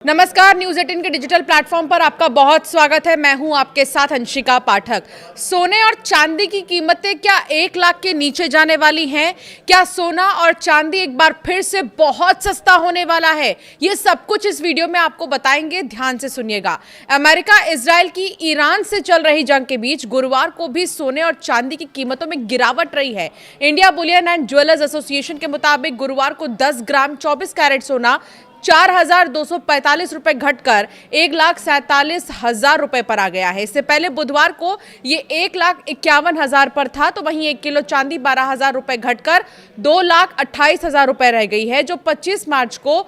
नमस्कार, न्यूज 18 के digital platform पर आपका बहुत स्वागत है। मैं हूं आपके साथ अंशिका पाठक। सोने और चांदी की कीमतें क्या 1 लाख के नीचे जाने वाली हैं? क्या सोना और चांदी एक बार फिर से बहुत सस्ता होने वाला है? ये सब कुछ इस वीडियो में आपको बताएंगे, ध्यान से सुनिएगा। अमेरिका इजराइल की ईरान से चल रही जंग के बीच गुरुवार को भी सोने और चांदी की कीमतों में गिरावट रही है। India Boolean and jewellers association के मुताबिक गुरुवार को 10 ग्राम 24 कैरेट सोना 4,245 रुपए घटकर 1,47,000 रुपए पर आ गया है। इससे पहले बुधवार को ये 1,51,000 पर था, तो वहीं 1 किलो चांदी 12,000 रुपए घटकर 2,28,000 रुपए रह गई है, जो 25 मार्च को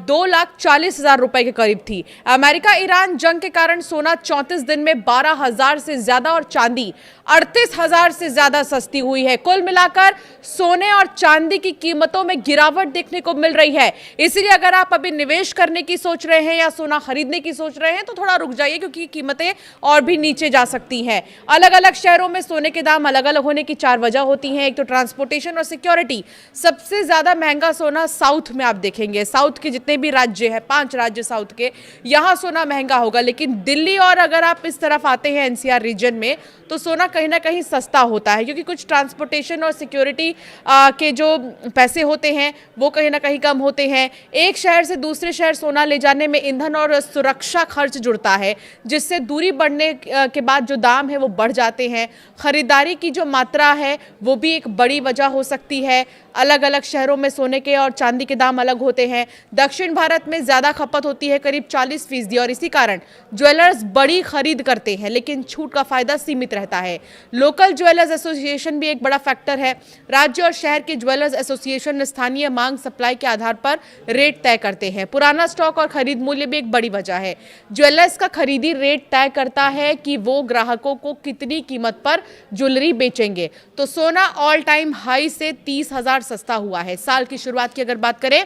2,40,000 रुपए के करीब थी। अमेरिका ईरान जंग के कारण सोना 34 दिन में 12,000 से ज्यादा और चांदी 38,000 से ज्यादा सस्ती हुई है। कुल मिलाकर सोने और चांदी की कीमतों में गिरावट देखने को मिल रही है। इसलिए अगर आप अभी निवेश करने की सोच रहे हैं या सोना खरीदने की सोच रहे हैं तो थोड़ा रुक जाइए, क्योंकि कीमतें और भी नीचे जा सकती हैं। अलग अलग शहरों में सोने के दाम अलग अलग होने की 4 वजह होती हैं। एक तो ट्रांसपोर्टेशन और सिक्योरिटी। सबसे ज्यादा महंगा सोना साउथ में आप देखेंगे। साउथ के जितने भी राज्य हैं, 5 राज्य साउथ के, यहां सोना महंगा होगा। लेकिन दिल्ली और अगर आप इस तरफ आते हैं एनसीआर रीजन में, तो सोना कहीं ना कहीं सस्ता होता है, क्योंकि कुछ ट्रांसपोर्टेशन और सिक्योरिटी के जो पैसे होते हैं वो कहीं ना कहीं कम होते हैं। एक शहर से दूसरे शहर सोना ले जाने में ईंधन और सुरक्षा खर्च जुड़ता है, जिससे दूरी बढ़ने के बाद जो दाम है वो बढ़ जाते हैं। खरीदारी की जो मात्रा है वो भी एक बड़ी वजह हो सकती है। अलग अलग शहरों में सोने के और चांदी के दाम अलग होते हैं। दक्षिण भारत में ज़्यादा खपत होती है, करीब 40%, और इसी कारण ज्वेलर्स बड़ी खरीद करते हैं, लेकिन छूट का फायदा सीमित रहता है। लोकल ज्वेलर्स एसोसिएशन भी एक बड़ा फैक्टर है। राज्य और शहर के ज्वेलर्स एसोसिएशन स्थानीय मांग सप्लाई के आधार पर रेट तय करते हैं। पुराना स्टॉक और खरीद मूल्य भी एक बड़ी वजह है। ज्वेलर्स का खरीदी रेट तय करता है कि वो ग्राहकों को कितनी कीमत पर ज्वेलरी बेचेंगे। तो सोना ऑल टाइम हाई से 30,000 सस्ता हुआ है। साल की शुरुआत की अगर बात करें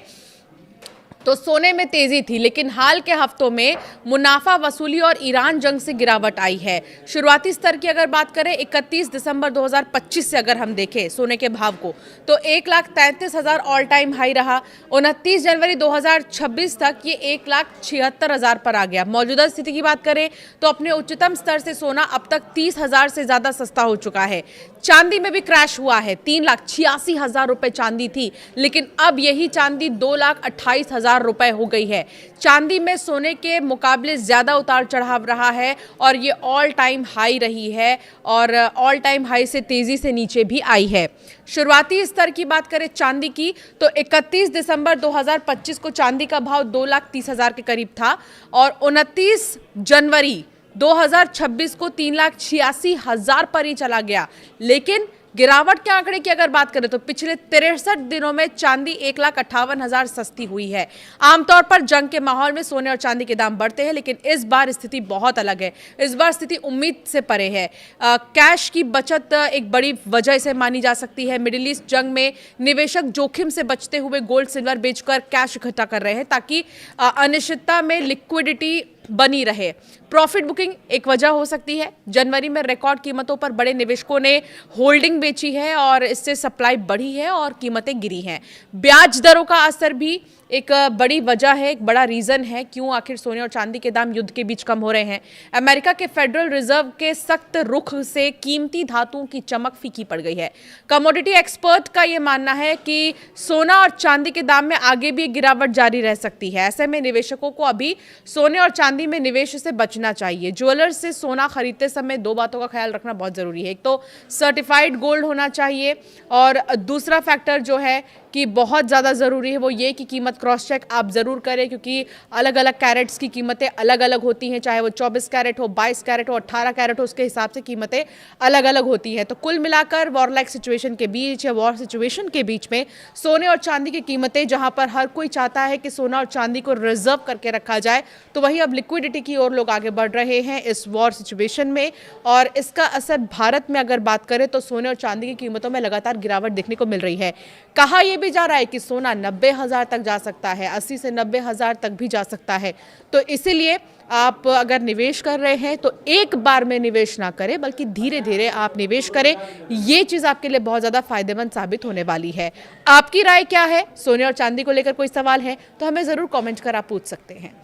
तो सोने में तेजी थी, लेकिन हाल के हफ्तों में मुनाफा वसूली और ईरान जंग से गिरावट आई है। शुरुआती स्तर की अगर बात करें 31 दिसंबर 2025 से अगर हम देखें सोने के भाव को, तो 1,33,000 ऑल टाइम हाई रहा। 29 जनवरी 2026 तक ये 1,76,000 पर आ गया। मौजूदा स्थिति की बात करें तो अपने उच्चतम स्तर से सोना अब तक 30,000 से ज्यादा सस्ता हो चुका है। चांदी में भी क्रैश हुआ है। 3,86,000 रुपए चांदी थी, लेकिन अब यही चांदी 2,28,000 रुपए हो गई है। चांदी में सोने के मुकाबले ज्यादा उतार चढ़ाव रहा है और ये ऑल टाइम हाई रही है, और ऑल टाइम हाई से तेजी से नीचे भी आई है। शुरुआती स्तर की बात करें चांदी की, तो 31 दिसंबर 2025 को चांदी का भाव 2,30,000 के करीब था, और 29 जनवरी 2026 को 3,86,000 पर ही चला गया। लेकिन गिरावट के आंकड़े की अगर बात करें तो पिछले 63 दिनों में चांदी 1,58,000 सस्ती हुई है। आमतौर पर जंग के माहौल में सोने और चांदी के दाम बढ़ते हैं, लेकिन इस बार स्थिति बहुत अलग है। इस बार स्थिति उम्मीद से परे है। कैश की बचत एक बड़ी वजह से मानी जा सकती है। मिडिल ईस्ट जंग में निवेशक जोखिम से बचते हुए गोल्ड सिल्वर बेचकर कैश इकट्ठा कर रहे हैं, ताकि अनिश्चितता में लिक्विडिटी बनी रहे। प्रॉफिट बुकिंग एक वजह हो सकती है। जनवरी में रिकॉर्ड कीमतों पर बड़े निवेशकों ने होल्डिंग बेची है और इससे सप्लाई बढ़ी है और कीमतें गिरी हैं। ब्याज दरों का असर भी एक बड़ी वजह है, एक बड़ा रीजन है क्यों आखिर सोने और चांदी के दाम युद्ध के बीच कम हो रहे हैं। अमेरिका के फेडरल रिजर्व के सख्त रुख से कीमती धातुओं की चमक फीकी पड़ गई है। कमोडिटी एक्सपर्ट का यह मानना है कि सोना और चांदी के दाम में आगे भी गिरावट जारी रह सकती है। ऐसे में निवेशकों को अभी सोने और चांदी में निवेश से बचना चाहिए। ज्वेलर्स से सोना खरीदते समय 2 बातों का ख्याल रखना बहुत जरूरी है। एक तो सर्टिफाइड गोल्ड होना चाहिए, और दूसरा फैक्टर जो है कि बहुत ज़्यादा ज़रूरी है वो ये कि कीमत क्रॉस चेक आप ज़रूर करें, क्योंकि अलग अलग कैरेट्स की कीमतें अलग अलग होती हैं। चाहे वो 24 कैरेट हो, 22 कैरेट हो, 18 कैरेट हो, उसके हिसाब से कीमतें अलग अलग होती हैं। तो कुल मिलाकर वॉर लाइक सिचुएशन के बीच या वॉर सिचुएशन के बीच में सोने और चांदी की कीमतें, जहां पर हर कोई चाहता है कि सोना और चांदी को रिजर्व करके रखा जाए, तो वहीं अब लिक्विडिटी की ओर लोग आगे बढ़ रहे हैं इस वॉर सिचुएशन में। और इसका असर भारत में अगर बात करें तो सोने और चांदी की कीमतों में लगातार गिरावट देखने को मिल रही है। कहा यह भी जा रहा है कि सोना 90,000 तक जा सकता है, 80 से 90,000 तक भी जा सकता है। तो इसीलिए आप अगर निवेश कर रहे हैं तो एक बार में निवेश ना करें, बल्कि धीरे धीरे आप निवेश करें। ये चीज़ आपके लिए बहुत ज़्यादा फायदेमंद साबित होने वाली है। आपकी राय क्या है? सोने और चांदी को लेकर कोई सवाल है तो हमें ज़रूर कमेंट कर आप पूछ सकते हैं।